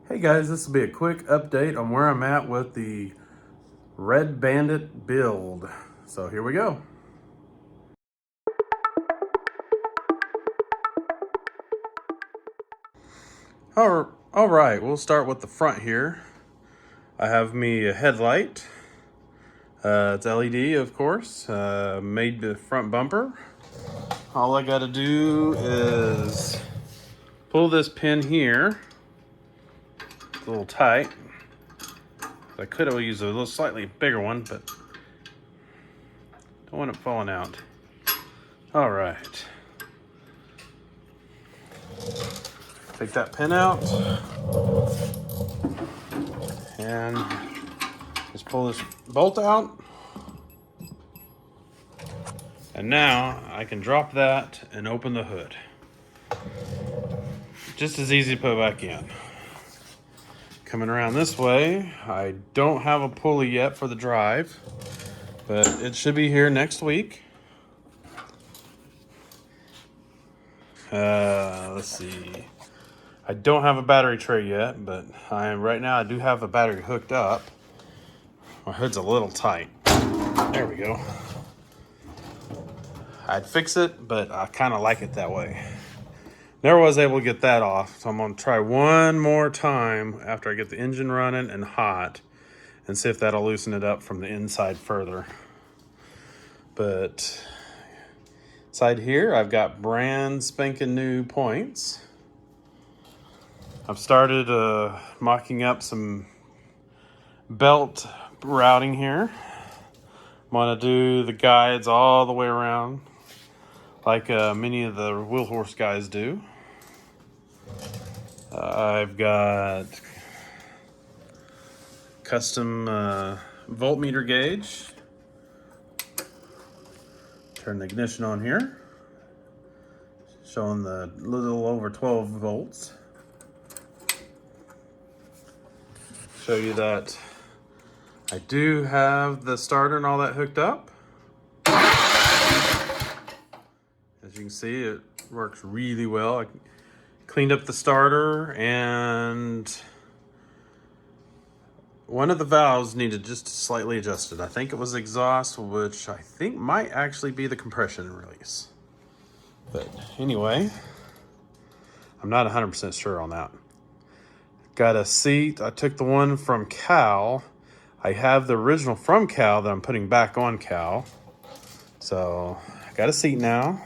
Hey guys, this will be a quick update on where I'm at with the Red Bandit build. So here we go. All right, we'll start with the front here. I have me a headlight. It's LED, of course. Made the front bumper. All I gotta do is pull this pin here. It's a little tight. I could have used a little slightly bigger one, but don't want it falling out. All right. Take that pin out and just pull this bolt out. And now I can drop that and open the hood. Just as easy to put back in. Coming around this way, I don't have a pulley yet for the drive, but it should be here next week. Let's see. I don't have a battery tray yet, but right now I do have a battery hooked up. My hood's a little tight. There we go. I'd fix it, but I kind of like it that way. Never was able to get that off, so I'm going to try one more time after I get the engine running and hot and see if that'll loosen it up from the inside further. But inside here, I've got brand spanking new points. I've started mocking up some belt routing here. I'm going to do the guides all the way around, like many of the wheel horse guys do. I've got custom voltmeter gauge. Turn the ignition on here, showing the little over 12 volts. Show you that I do have the starter and all that hooked up. As you can see, it works really well. I cleaned up the starter, and one of the valves needed just slightly adjusted. I think it was exhaust, which I think might actually be the compression release. But anyway, I'm not 100% sure on that. Got a seat. I took the one from Cal. I have the original from Cal that I'm putting back on Cal. So I got a seat now.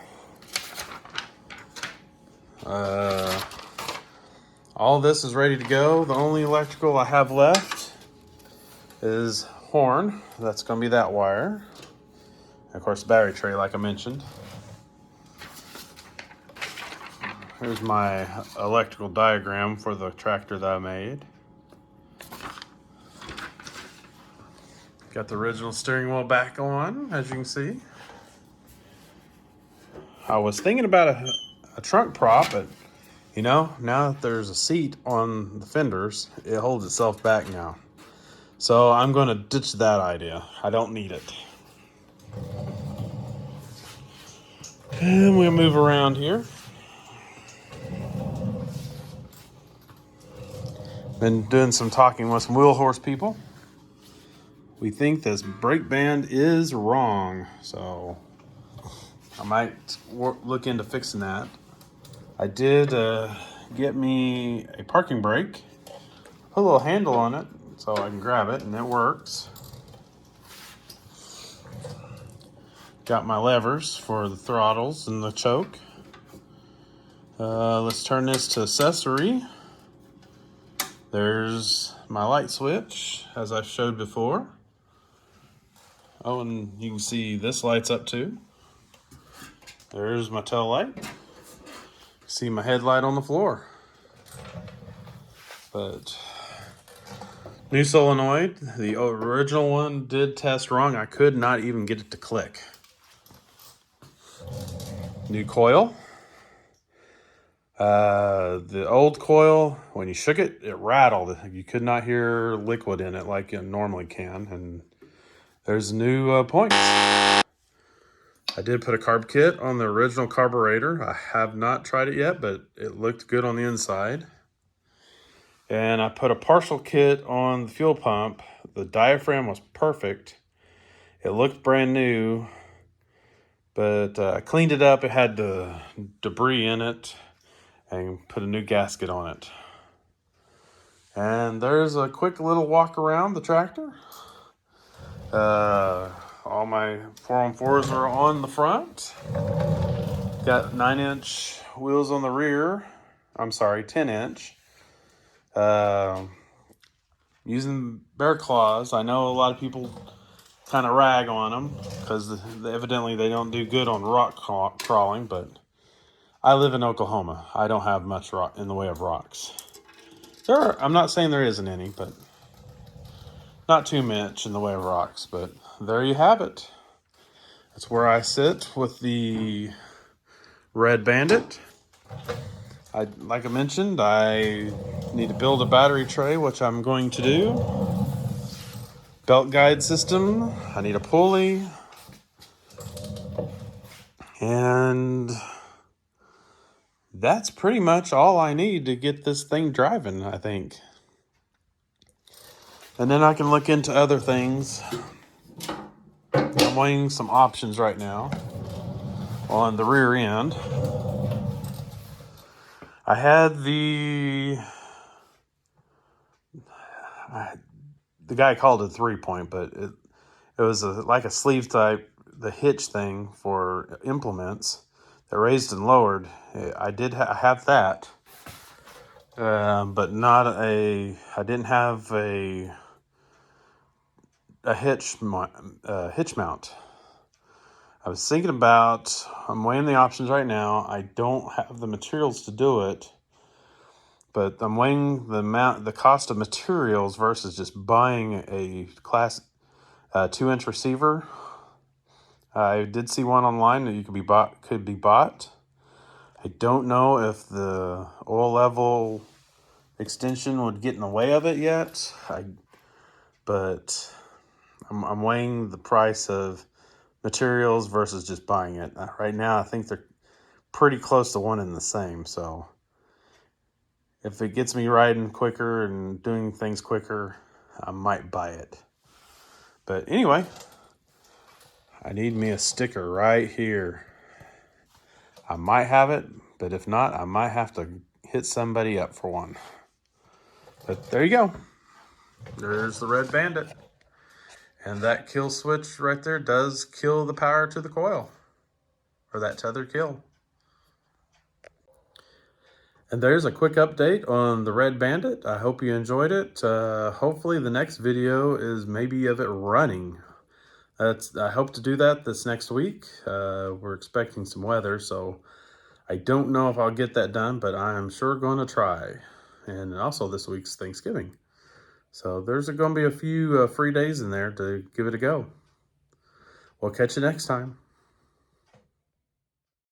All this is ready to go. The only electrical I have left is horn. That's going to be that wire. And of course, the battery tray, like I mentioned. Here's my electrical diagram for the tractor that I made. Got the original steering wheel back on, as you can see. I was thinking about a trunk prop, but you know, now that there's a seat on the fenders, it holds itself back now. So I'm going to ditch that idea. I don't need it. And we'll move around here. Been doing some talking with some wheel horse people. We think this brake band is wrong, so I might look into fixing that. I did get me a parking brake, put a little handle on it so I can grab it, and it works. Got my levers for the throttles and the choke. Let's turn this to accessory. There's my light switch, as I showed before. Oh, and you can see this lights up too. There's my tail light. See my headlight on the floor. But new solenoid, the original one did test wrong. I could not even get it to click. New coil. The old coil, when you shook it, it rattled. You could not hear liquid in it like you normally can. And there's new points. I did put a carb kit on the original carburetor. I have not tried it yet, but it looked good on the inside. And I put a partial kit on the fuel pump. The diaphragm was perfect. It looked brand new, but I cleaned it up. It had the debris in it and put a new gasket on it. And there's a quick little walk around the tractor. All my 4x4s are on the front. Got 9-inch wheels on the rear. I'm sorry, 10-inch. Using bear claws. I know a lot of people kind of rag on them because evidently they don't do good on rock crawling, but I live in Oklahoma. I don't have much rock in the way of rocks. I'm not saying there isn't any, but not too much in the way of rocks. But there you have it. That's where I sit with the Red Bandit. Like I mentioned, I need to build a battery tray, which I'm going to do. Belt guide system. I need a pulley. And that's pretty much all I need to get this thing driving, I think. And then I can look into other things. I'm weighing some options right now on the rear end. I had the guy called it 3-point, but it was like a sleeve type, the hitch thing for implements that raised and lowered. I have that, but I didn't have a hitch mount. I was thinking about, I'm weighing the options right now. I don't have the materials to do it, but I'm weighing the cost of materials versus just buying a class 2-inch receiver. I did see one online that could be bought. I don't know if the oil level extension would get in the way of it yet. But I'm weighing the price of materials versus just buying it. Right now, I think they're pretty close to one and the same. So if it gets me riding quicker and doing things quicker, I might buy it. But anyway, I need me a sticker right here. I might have it, but if not, I might have to hit somebody up for one. But there you go. There's the Red Bandit. And that kill switch right there does kill the power to the coil, or that tether kill. And there's a quick update on the Red Bandit. I hope you enjoyed it. Hopefully the next video is maybe of it running. I hope to do that this next week. We're expecting some weather, so I don't know if I'll get that done, but I'm sure going to try. And also this week's Thanksgiving. So there's going to be a few free days in there to give it a go. We'll catch you next time.